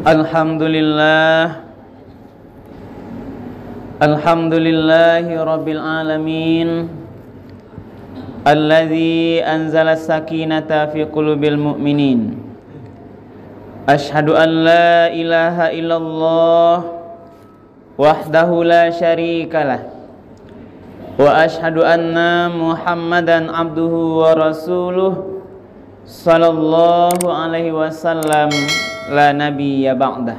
Alhamdulillahi Rabbil Alamin, alladzi anzala sakinata fi qulubil mu'minin. Ashhadu an la ilaha illallah wahdahu la syarikalah, wa ashhadu anna Muhammadan abduhu wa rasuluh sallallahu alaihi wasallam, la nabiyya ba'dah.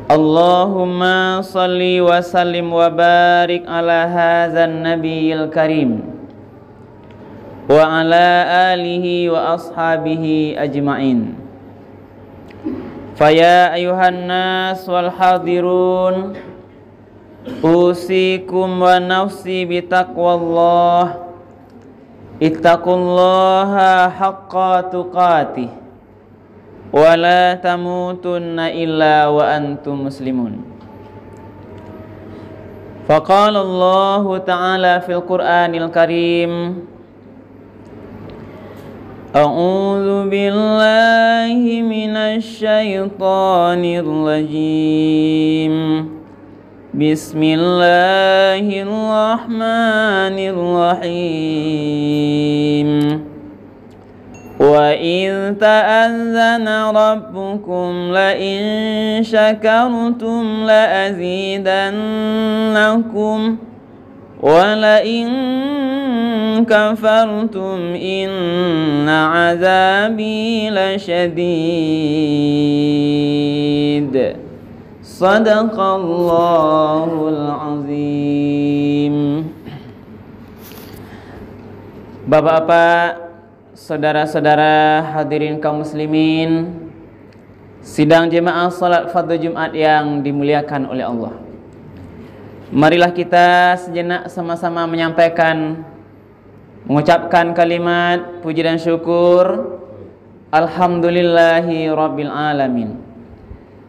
Allahumma salli wa sallim wa barik ala hadzal nabiyil karim wa ala alihi wa ashabihi ajma'in. Faya ayuhan nas wal hadirun, usikum wa nafsi bitaqwallah, ittaqullaha haqqa tuqatih, wa la tamutunna illa wa antum muslimun. Faqala Allah ta'ala fil Qur'anil Karim, a'udzu billahi minasy syaithanir rajim. Bismillahirrahmanirrahim. Wa idh ta'azzana rabbukum la in syakartum la azidannakum wa la in kafartum inna azabi lasyadid. Sadaqallahul azim. Bapak-bapak, saudara-saudara hadirin kaum muslimin, sidang jemaah salat fardhu Jumat yang dimuliakan oleh Allah. Marilah kita sejenak sama-sama mengucapkan kalimat puji dan syukur. Alhamdulillahi Rabbil Alamin.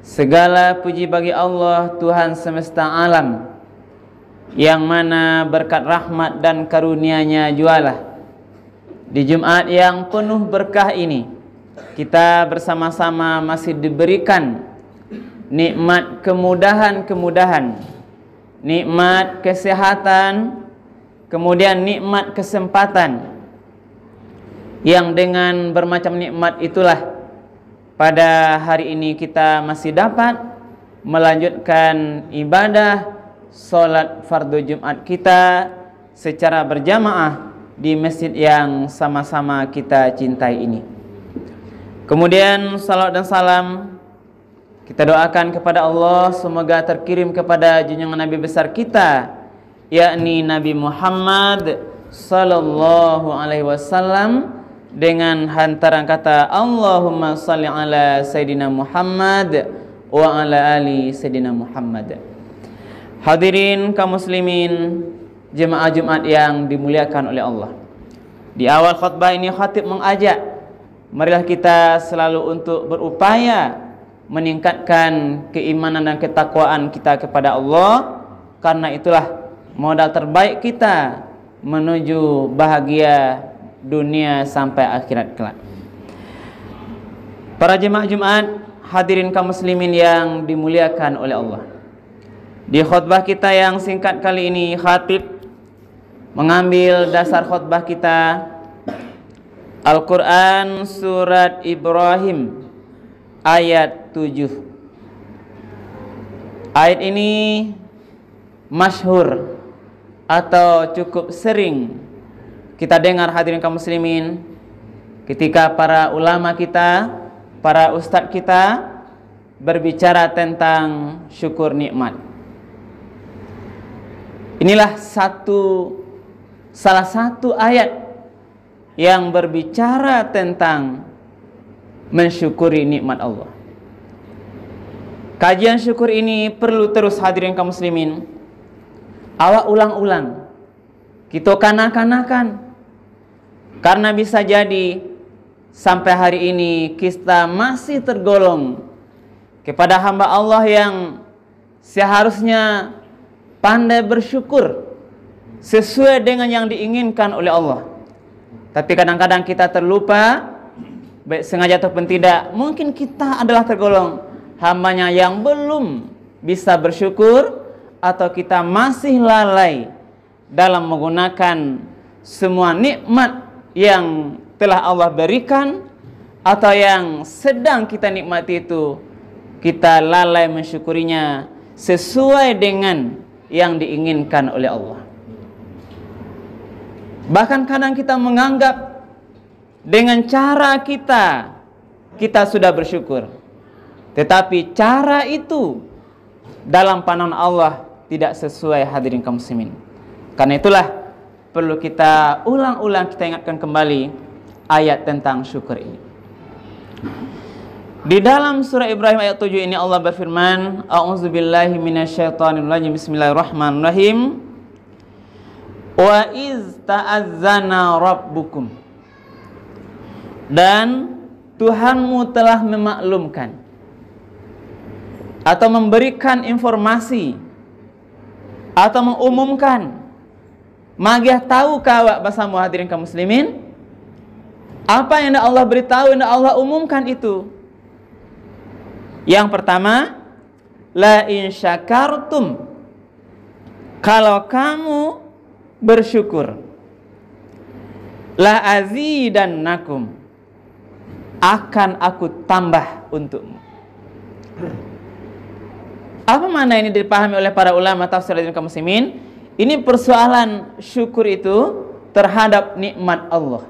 Segala puji bagi Allah, Tuhan semesta alam, yang mana berkat rahmat dan karunia-Nya jualah di Jumat yang penuh berkah ini kita bersama-sama masih diberikan nikmat kemudahan-kemudahan, nikmat kesehatan, kemudian nikmat kesempatan, yang dengan bermacam nikmat itulah pada hari ini kita masih dapat melanjutkan ibadah sholat fardu Jumat kita secara berjamaah di masjid yang sama-sama kita cintai ini. Kemudian salawat dan salam kita doakan kepada Allah, semoga terkirim kepada junjungan Nabi besar kita, yakni Nabi Muhammad sallallahu alaihi wasallam, dengan hantaran kata Allahumma salli ala Sayyidina Muhammad wa ala ali Sayyidina Muhammad. Hadirin kaum muslimin, jemaah Jumat yang dimuliakan oleh Allah. Di awal khutbah ini khatib mengajak, marilah kita selalu untuk berupaya meningkatkan keimanan dan ketakwaan kita kepada Allah, karena itulah modal terbaik kita menuju bahagia dunia sampai akhirat kelak. Para jemaah Jumat, hadirin kaum muslimin yang dimuliakan oleh Allah. Di khutbah kita yang singkat kali ini, khatib mengambil dasar khutbah kita Al-Quran surat Ibrahim ayat 7. Ayat ini masyhur atau cukup sering kita dengar, hadirin kaum muslimin, ketika para ulama kita, para ustadz kita berbicara tentang syukur nikmat. Inilah salah satu ayat yang berbicara tentang mensyukuri nikmat Allah. Kajian syukur ini perlu terus, hadirin kaum muslimin, awak ulang-ulang, kita kanak-kanakan. Karena bisa jadi sampai hari ini kita masih tergolong kepada hamba Allah yang seharusnya pandai bersyukur sesuai dengan yang diinginkan oleh Allah. Tapi kadang-kadang kita terlupa baik sengaja ataupun tidak, mungkin kita adalah tergolong hambanya yang belum bisa bersyukur, atau kita masih lalai dalam menggunakan semua nikmat yang telah Allah berikan, atau yang sedang kita nikmati itu kita lalai mensyukurinya sesuai dengan yang diinginkan oleh Allah. Bahkan kadang kita menganggap dengan cara kita sudah bersyukur, tetapi cara itu dalam pandangan Allah tidak sesuai, hadirin kaum muslimin. Karena itulah perlu kita ulang-ulang, kita ingatkan kembali ayat tentang syukur ini. Di dalam surah Ibrahim ayat 7 ini Allah berfirman, A'udzubillahi minasyaitonirrajim, bismillahirrahmanirrahim. Wa iz ta'azzana rabbukum. Dan Tuhanmu telah memaklumkan atau memberikan informasi atau mengumumkan, magiah tahu kawak basamu, hadirin kaum muslimin, apa yang Allah beritahu, yang Allah umumkan itu. Yang pertama, la in syakartum, kalau kamu bersyukur, la azidannakum, akan aku tambah untukmu. Apa makna ini dipahami oleh para ulama tafsir kaum muslimin? Ini persoalan syukur itu terhadap nikmat Allah.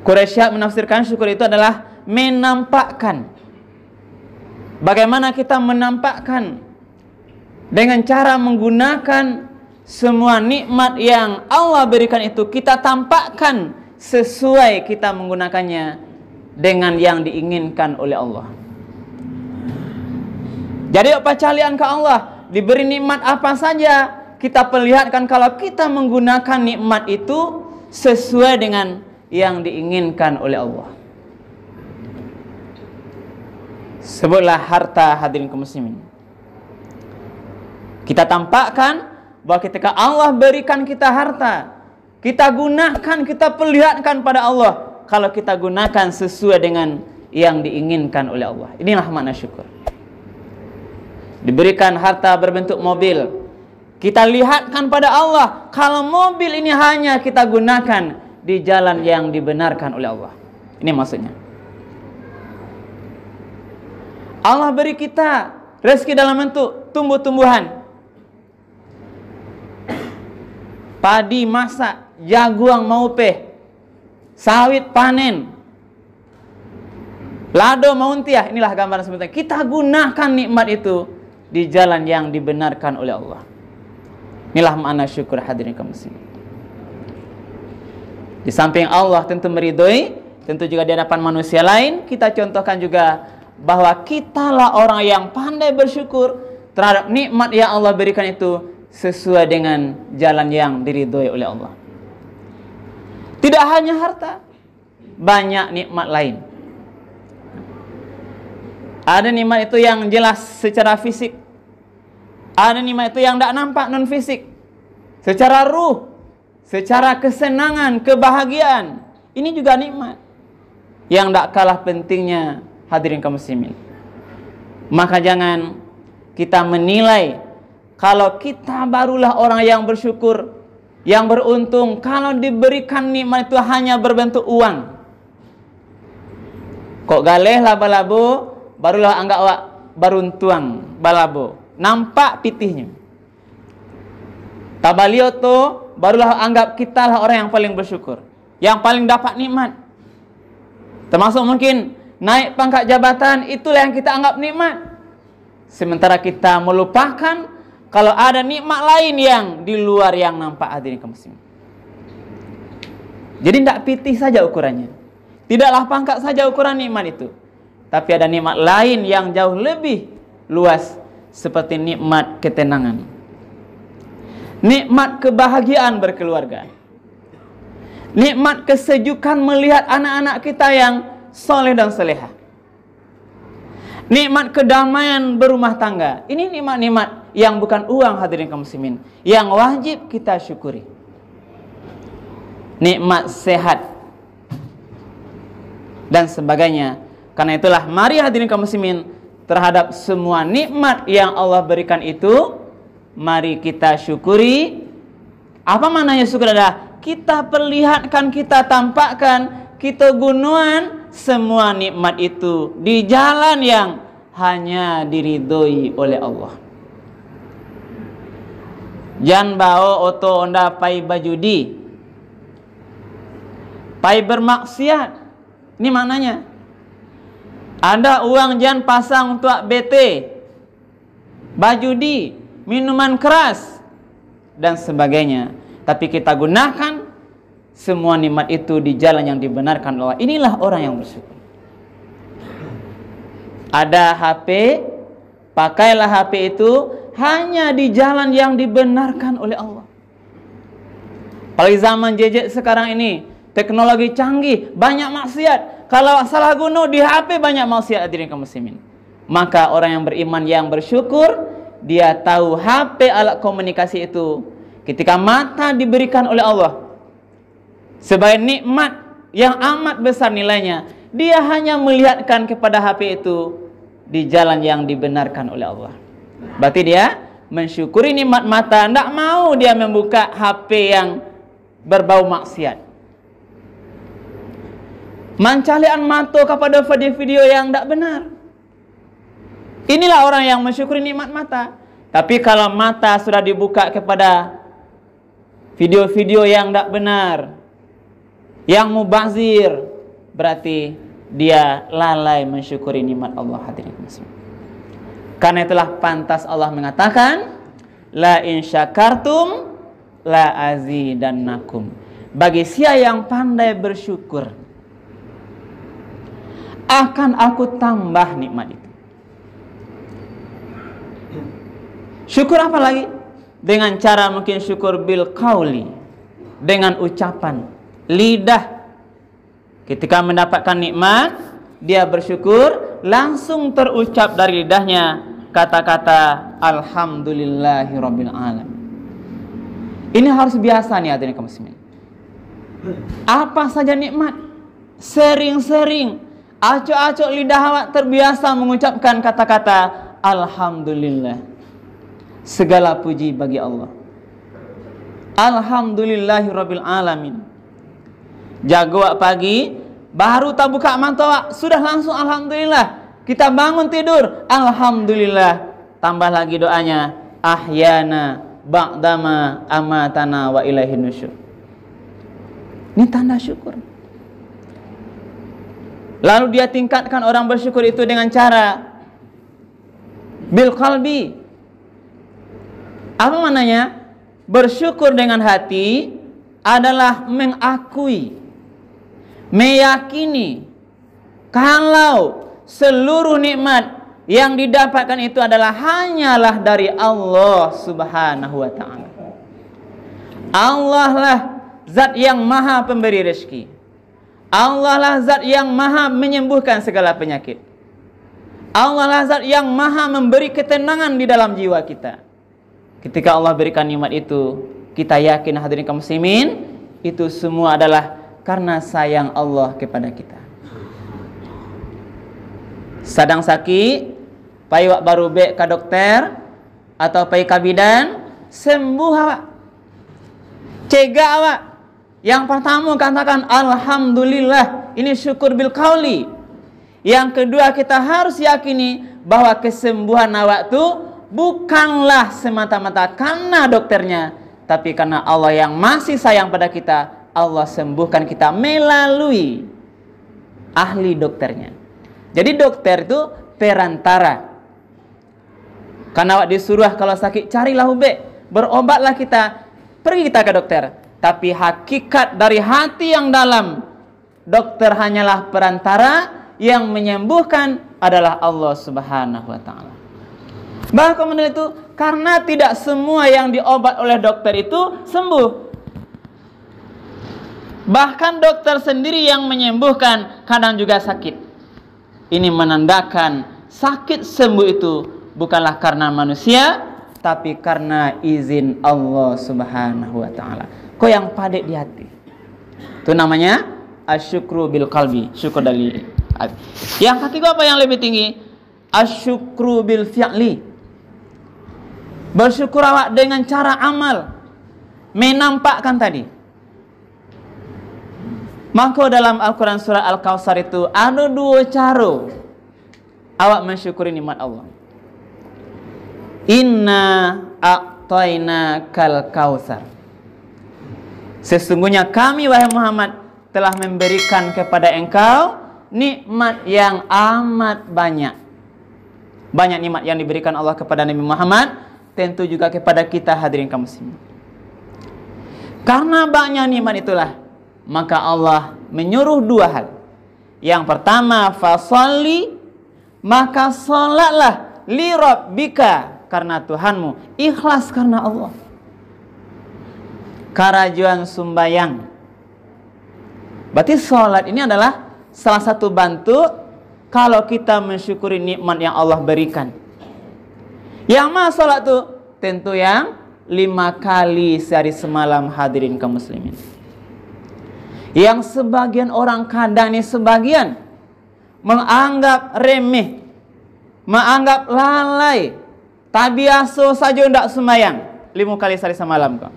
Quraisy menafsirkan syukur itu adalah menampakkan. Bagaimana kita menampakkan dengan cara menggunakan semua nikmat yang Allah berikan itu, kita tampakkan sesuai kita menggunakannya dengan yang diinginkan oleh Allah. Jadi percayaan ke Allah, diberi nikmat apa saja, kita perlihatkan kalau kita menggunakan nikmat itu sesuai dengan yang diinginkan oleh Allah. Sebutlah harta, hadirin kaum muslimin. Kita tampakkan bahwa ketika Allah berikan kita harta, kita gunakan, kita perlihatkan pada Allah kalau kita gunakan sesuai dengan yang diinginkan oleh Allah. Inilah makna syukur. Diberikan harta berbentuk mobil, kita lihatkan pada Allah kalau mobil ini hanya kita gunakan di jalan yang dibenarkan oleh Allah. Ini maksudnya. Allah beri kita rezeki dalam bentuk tumbuh-tumbuhan, padi masak, jagung maupeh, sawit panen, lado mauntiah. Inilah gambaran sebetulnya. Kita gunakan nikmat itu di jalan yang dibenarkan oleh Allah. Inilah makna syukur, hadirin kaum muslimin. Di samping Allah tentu meridhoi, tentu juga di hadapan manusia lain, kita contohkan juga bahwa kitalah orang yang pandai bersyukur terhadap nikmat yang Allah berikan itu sesuai dengan jalan yang diridhoi oleh Allah. Tidak hanya harta, banyak nikmat lain. Ada nikmat itu yang jelas secara fisik, ada nikmat itu yang tidak nampak, non fisik, secara ruh, secara kesenangan, kebahagiaan. Ini juga nikmat yang tidak kalah pentingnya, hadirin kaum muslimin. Maka jangan kita menilai kalau kita barulah orang yang bersyukur, yang beruntung kalau diberikan nikmat itu hanya berbentuk uang. Kok galeh laba-labo, barulah anggap awak beruntung balabo, nampak pitihnya. Tabalio tu barulah anggap kita lah orang yang paling bersyukur, yang paling dapat nikmat. Termasuk mungkin naik pangkat jabatan, itulah yang kita anggap nikmat. Sementara kita melupakan kalau ada nikmat lain yang di luar yang nampak, hadirin kaum muslimin. Jadi tidak pitih saja ukurannya, tidaklah pangkat saja ukuran nikmat itu, tapi ada nikmat lain yang jauh lebih luas, seperti nikmat ketenangan, nikmat kebahagiaan berkeluarga, nikmat kesejukan melihat anak-anak kita yang soleh dan solehah, nikmat kedamaian berumah tangga. Ini nikmat-nikmat yang bukan uang, hadirin kaum muslimin, yang wajib kita syukuri. Nikmat sehat, dan sebagainya. Karena itulah mari hadirin kaum muslimin, terhadap semua nikmat yang Allah berikan itu mari kita syukuri. Apa maknanya syukur? Adalah kita perlihatkan, kita tampakkan, kita gunakan semua nikmat itu di jalan yang hanya diridhoi oleh Allah. Jangan bawa oto onda pai bajudi, pai bermaksiat. Ini maknanya. Ada uang jangan pasang untuk BT, bajudi, minuman keras dan sebagainya. Tapi kita gunakan semua nikmat itu di jalan yang dibenarkan Allah. Inilah orang yang bersyukur. Ada HP, pakailah HP itu hanya di jalan yang dibenarkan oleh Allah. Apalagi zaman jejet sekarang ini, teknologi canggih, banyak maksiat. Kalau salah guna di HP banyak maksiat hadirin kaum muslimin. Maka orang yang beriman yang bersyukur, dia tahu HP alat komunikasi itu ketika mata diberikan oleh Allah sebagai nikmat yang amat besar nilainya, dia hanya melihatkan kepada HP itu di jalan yang dibenarkan oleh Allah. Berarti dia mensyukuri nikmat mata, tidak mau dia membuka HP yang berbau maksiat. Mencalian mata kepada video-video yang tidak benar. Inilah orang yang mensyukuri nikmat mata. Tapi kalau mata sudah dibuka kepada video-video yang tidak benar, yang mubazir, berarti dia lalai mensyukuri nikmat Allah hadirin muslim. Karena itulah pantas Allah mengatakan, la in syakartum la azidannakum. Bagi siapa yang pandai bersyukur, akan aku tambah nikmat itu. Syukur apa lagi? Dengan cara mungkin syukur bil qauli, dengan ucapan lidah. Ketika mendapatkan nikmat, dia bersyukur, langsung terucap dari lidahnya kata-kata alhamdulillahirabbil alamin. Ini harus biasa nih hadirin kaum muslimin. Apa saja nikmat, sering-sering acok-acok lidah awak terbiasa mengucapkan kata-kata alhamdulillah. Segala puji bagi Allah. Alhamdulillahirabbil alamin. Jago awak pagi, baru tak buka mata awak, sudah langsung alhamdulillah. Kita bangun tidur, alhamdulillah. Tambah lagi doanya, ahyana ba'dama amatana wa ilaihin nusyur. Ini tanda syukur. Lalu dia tingkatkan orang bersyukur itu dengan cara bil qalbi. Apa maknanya? Bersyukur dengan hati adalah mengakui, meyakini kalau seluruh nikmat yang didapatkan itu adalah hanyalah dari Allah Subhanahu wa ta'ala. Allah lah zat yang maha pemberi rezeki. Allah lah zat yang maha menyembuhkan segala penyakit. Allah lah zat yang maha memberi ketenangan di dalam jiwa kita. Ketika Allah berikan nikmat itu, kita yakin hadirin kaum muslimin, itu semua adalah karena sayang Allah kepada kita. Sadang sakit, pai wak baru be ke dokter atau pai ke bidan, sembuh awak. Cegah awak. Yang pertama katakan alhamdulillah, ini syukur bil qauli. Yang kedua kita harus yakini bahwa kesembuhan awak itu bukanlah semata-mata karena dokternya, tapi karena Allah yang masih sayang pada kita. Allah sembuhkan kita melalui ahli dokternya. Jadi dokter itu perantara. Karena awak disuruh kalau sakit carilah ube, berobatlah kita, pergi kita ke dokter. Tapi hakikat dari hati yang dalam, dokter hanyalah perantara, yang menyembuhkan adalah Allah Subhanahu wa ta'ala. Bahkan kemudian itu, karena tidak semua yang diobat oleh dokter itu sembuh. Bahkan dokter sendiri yang menyembuhkan kadang juga sakit. Ini menandakan sakit sembuh itu bukanlah karena manusia, tapi karena izin Allah Subhanahu wa ta'ala. Kok yang padek di hati? Itu namanya asyukru bil qalbi, syukur dari hati. Yang ketiga apa yang lebih tinggi? Asyukru bil fi'li. Bersyukur awak dengan cara amal, menampakkan tadi. Maka dalam Al-Quran surah Al-Kautsar itu ada 2 cara awak mensyukuri nikmat Allah. Inna a'tayna kal kautsar. Sesungguhnya kami wahai Muhammad telah memberikan kepada engkau nikmat yang amat banyak. Banyak nikmat yang diberikan Allah kepada Nabi Muhammad, tentu juga kepada kita hadirin kaum muslimin. Karena banyak nikmat itulah, maka Allah menyuruh 2 hal. Yang pertama, fasalli, maka salatlah li rabbika, karena Tuhanmu, ikhlas karena Allah. Karajuan sumbayang. Berarti salat ini adalah salah satu bentuk kalau kita mensyukuri nikmat yang Allah berikan. Yang mana salat itu? Tentu yang 5 kali sehari semalam hadirin kaum muslimin. Yang sebagian orang kadang ini sebagian menganggap remeh, menganggap lalai, tak biasa saja tidak sembahyang 5 kali sehari semalam kok.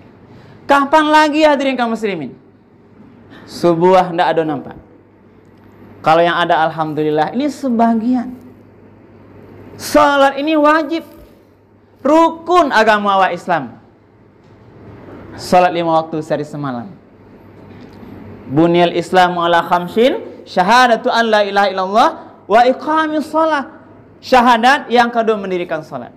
Kapan lagi hadirin kaum muslimin? Subuh tidak ada nampak. Kalau yang ada alhamdulillah, ini sebagian. Salat ini wajib, rukun agama awak Islam. Salat 5 waktu sehari semalam. Bunyal Islamu ala khamsin, syahadatu an la ilaha illallah wa iqamis shalah. Syahadat, yang kedua mendirikan salat.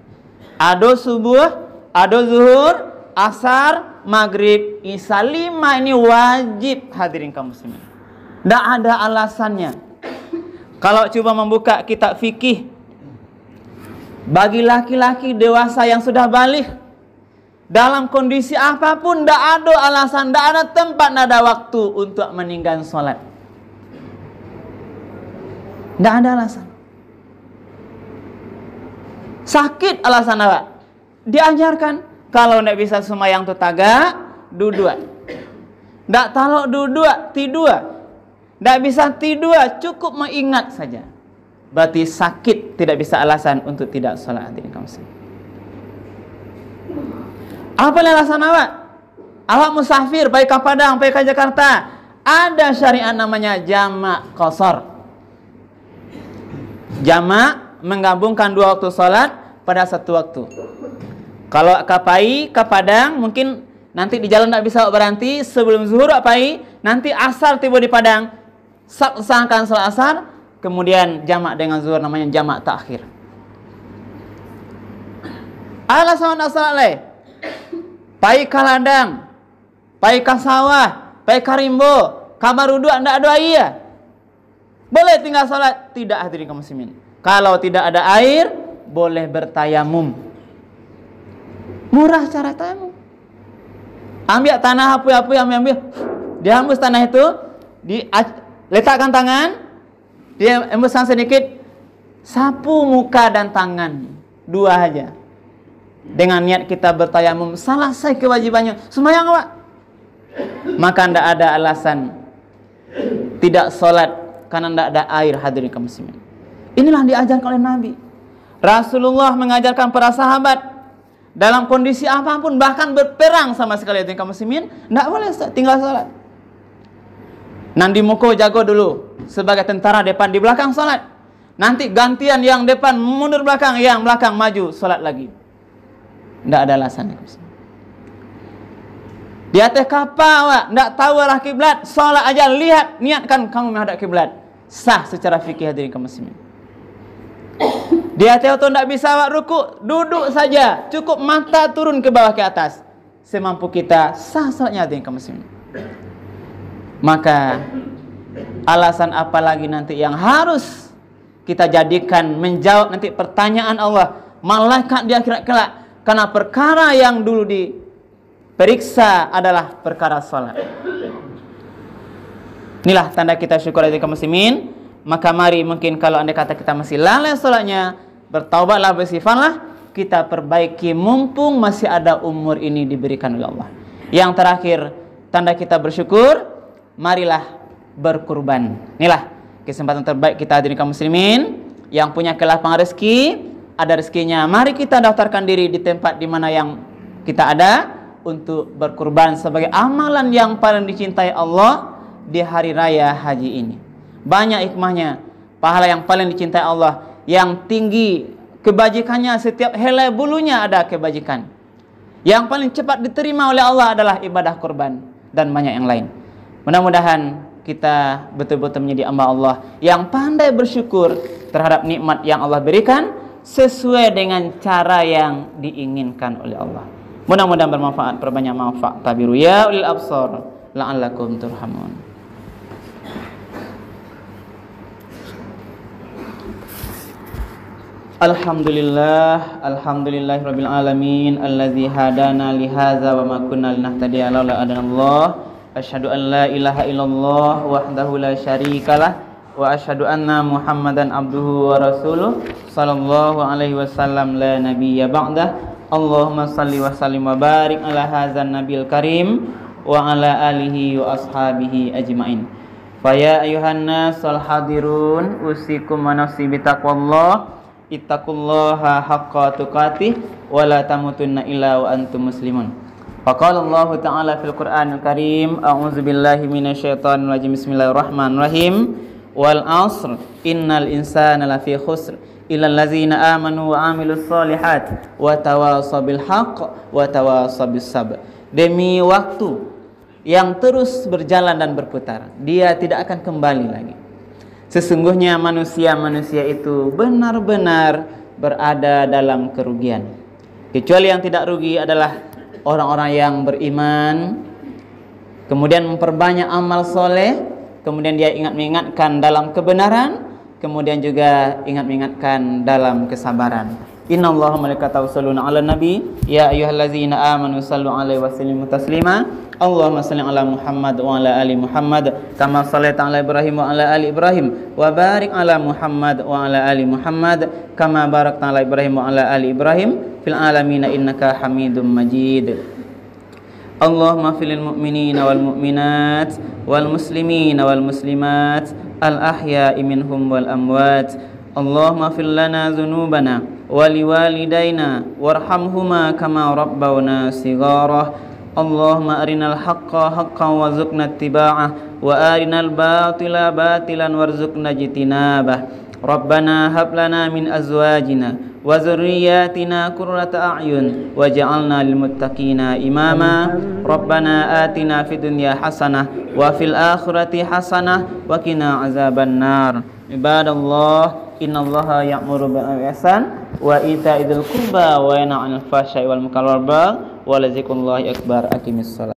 Ada subuh, ada zuhur, asar, maghrib, isya. 5 ini wajib hadirin kaum muslimin. Tidak ada alasannya. Kalau coba membuka kitab fikih bagi laki-laki dewasa yang sudah balik, dalam kondisi apapun tidak ada alasan, tidak ada tempat, tidak ada waktu untuk meninggalkan sholat. Tidak ada alasan. Sakit alasan awak, diajarkan kalau tidak bisa sembahyang tu tagak, duduk. Tidak tahu duduk, tidur. Tidak bisa tidur, cukup mengingat saja. Berarti sakit tidak bisa alasan untuk tidak sholat hadirin kaum muslimin. Apa alasan awak? Awak musafir, pergi ke Padang, pergi ke Jakarta. Ada syariat namanya jamak qasar. Jamak menggabungkan 2 waktu sholat pada 1 waktu. Kalau ke Padang, mungkin nanti di jalan tidak bisa berhenti, sebelum zuhur nanti asar tiba di Padang, sahkan sholat asar, kemudian jamak dengan zuhur, namanya jamak takhir. Alasan asal lain. Pai ke ladang, pai ke sawah, pai ke rimbo, kabar uduk tidak ada air. Boleh tinggal salat? Tidak hadirin kaum muslimin. Kalau tidak ada air, boleh bertayamum. Murah cara tayamum. Ambil tanah apu-apu, ambil. Dihembus tanah itu, letakkan tangan, dia hembuskan sedikit, sapu muka dan tangan, 2 aja. Dengan niat kita bertayamum, selesai kewajibannya. Sembahyang awak. Maka tidak ada alasan tidak sholat karena tidak ada air hadirin kaum muslimin. Inilah diajarkan oleh Nabi. Rasulullah mengajarkan para sahabat dalam kondisi apapun, bahkan berperang sama sekali hadirin kaum muslimin, tidak boleh tinggal sholat. Nanti muko jago dulu sebagai tentara depan di belakang sholat. Nanti gantian yang depan mundur belakang, yang belakang maju sholat lagi. Tidak ada alasan. Di atas kapal awak tidak tahu arah kiblat, sholat aja, lihat, niatkan kamu menghadap kiblat, sah secara fikih hadirin kaum muslimin. Di atas itu tidak bisa awak ruku, duduk saja, cukup mata turun ke bawah ke atas, semampu kita, sah sholatnya hadirin kaum muslimin. Maka alasan apa lagi nanti yang harus kita jadikan menjawab nanti pertanyaan Allah, malaikat di akhirat kelak. Karena perkara yang dulu diperiksa adalah perkara salat. Inilah tanda kita syukur hadirin kaum muslimin. Maka mari, mungkin kalau anda kata kita masih lalai salatnya, bertaubatlah, bersifallah, kita perbaiki mumpung masih ada umur ini diberikan oleh Allah. Yang terakhir, tanda kita bersyukur, marilah berkurban. Inilah kesempatan terbaik kita hadirin kaum muslimin yang punya kelapangan rezeki, ada rezekinya, mari kita daftarkan diri di tempat di mana yang kita ada untuk berkurban sebagai amalan yang paling dicintai Allah di hari raya haji ini. Banyak hikmahnya, pahala yang paling dicintai Allah, yang tinggi kebajikannya, setiap helai bulunya ada kebajikan. Yang paling cepat diterima oleh Allah adalah ibadah kurban dan banyak yang lain. Mudah-mudahan kita betul-betul menjadi hamba Allah yang pandai bersyukur terhadap nikmat yang Allah berikan sesuai dengan cara yang diinginkan oleh Allah. Mudah-mudahan bermanfaat, perbanyak manfaat. Tabiru ya ulil absar la'allakum turhamun. Alhamdulillahirabbil alamin allazi hadana li hadza wa ma kunna linahtadiya laula Allah. Asyhadu an la ilaha illallah wahdahu la syarikalah wa asyhadu anna Muhammadan abduhu wa rasuluh sallallahu alaihi wasallam la nabiyya ba'dah. Allahumma salli wa sallim wa barik ala hadzal nabil karim wa ala alihi wa ashabihi ajmain. Fa ya ayuhan nasal hadirun usikum wa nafsi bitaqwallah ittaqullaha haqqa tuqatih wa la tamutunna illa wa antum muslimun. Faqala Allah ta'ala fil Qur'anil Karim, a'udzu billahi minasyaitonir rajim. Bismillahirrahmanirrahim. Wal 'asr innal insana lafi khusr illa allazina amanu wa 'amilus solihat wa tawasaw bil haqq wa tawasaw bis sabr. Demi waktu yang terus berjalan dan berputar, dia tidak akan kembali lagi. Sesungguhnya manusia-manusia itu benar-benar berada dalam kerugian. Kecuali yang tidak rugi adalah orang-orang yang beriman, kemudian memperbanyak amal soleh, kemudian dia mengingatkan dalam kebenaran, kemudian juga mengingatkan dalam kesabaran. Innallaha malaikatahu yusholluna 'alan nabi ya ayyuhallazina amanu shallu 'alaihi wa sallimu taslima. Allahumma shalli 'ala Muhammad wa 'ala ali Muhammad kama shallaita 'ala Ibrahim wa 'ala ali Ibrahim wa barik 'ala Muhammad wa 'ala ali Muhammad kama barakta 'ala Ibrahim wa 'ala ali Ibrahim fil alamin innaka Hamidum Majid. Allahumma fil mu'minina wal mu'minat wal muslimina wal muslimat al ahya'i minhum wal amwat. Allahumma fil lana dzunubana wa liwalidayna warhamhuma kama rabbawna shighara. Allahumma arinal haqqa haqqan warzuqna ittiba'ah wa arinal batila batilan warzuqna ijtinabah. Rabbana hab lana min azwajina wa dzurriyyatina qurrata a'yun waj'alna lil muttaqina imama. Rabbana atina fid dunya hasanah wa fil akhirati hasanah wa qina azabannar. Ibadallah, innallaha ya'muru bil ihsan wa ita'i dzil qurba wa yanha 'anil fahsya'i wal munkari wal baghi wa la dzikrullahi akbar. Aqimissalah.